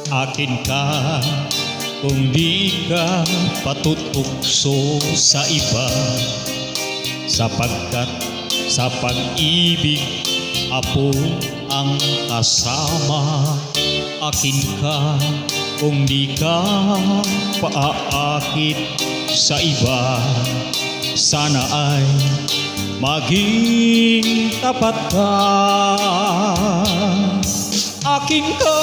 akin ka. Kung di ka patutukso sa iba, sapagkat sa pag-ibig apo ang kasama. Akin ka kung di ka paaakit sa iba, sana ay maging tapat ka. Akin ka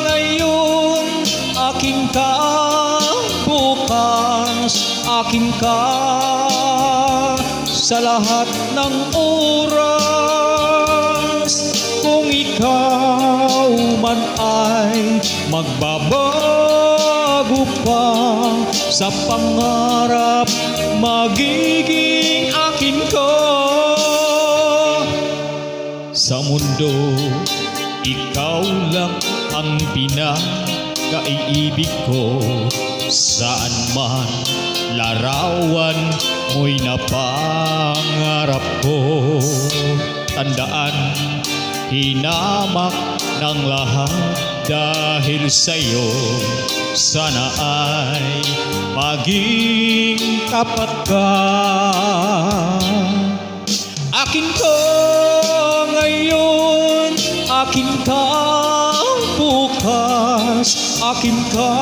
ngayon, akin ka bukas, akin ka sa lahat ng oras. Kung ikaw man ay magbabago pa sa pangarap, magiging akin ka. Sa mundo, ikaw lang ang pinakaiibig ko. Saan man larawan mo'y napangarap ko. Tandaan, hinamak ng lahat dahil sa'yo. Sana ay maging tapat ka. Akin ka ngayon, akin ka bukas, akin ka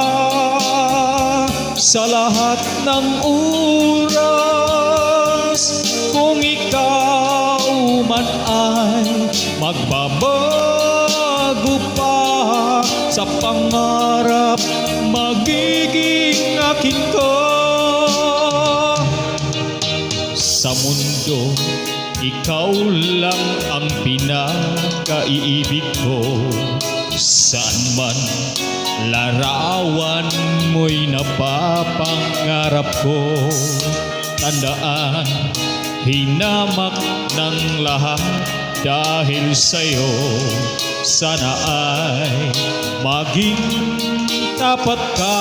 sa lahat ng oras. Kung ikaw man ay magbabago pa sa pangarap, magiging akin ka. Sa mundo, ikaw lang ang pinakaiibig ko. Saan man larawan mo'y napapangarap ko. Tandaan, hinamak ng lahat dahil sa'yo. Sana ay maging tapat ka.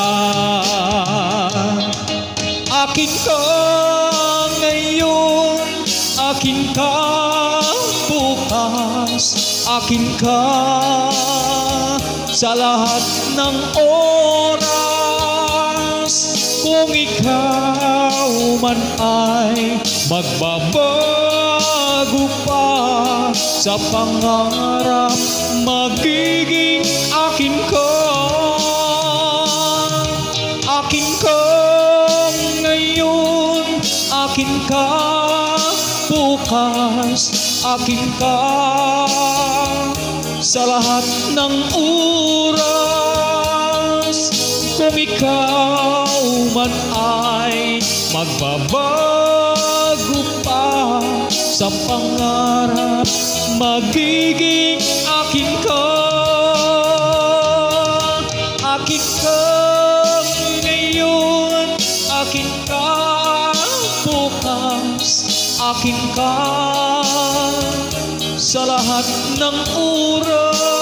Akin ka ngayon, akin ka bukas, akin ka sa lahat ng oras. Kung ikaw man ay magbabago pa sa pangarap, magiging akin ka. Akin ka ngayon, akin ka bukas, akin ka sa lahat ng oras. Kung ikaw man ay magbabago pa sa pangarap, magiging akin ka. Akin ka ngayon, akin ka bukas, akin ka sa lahat ng oras.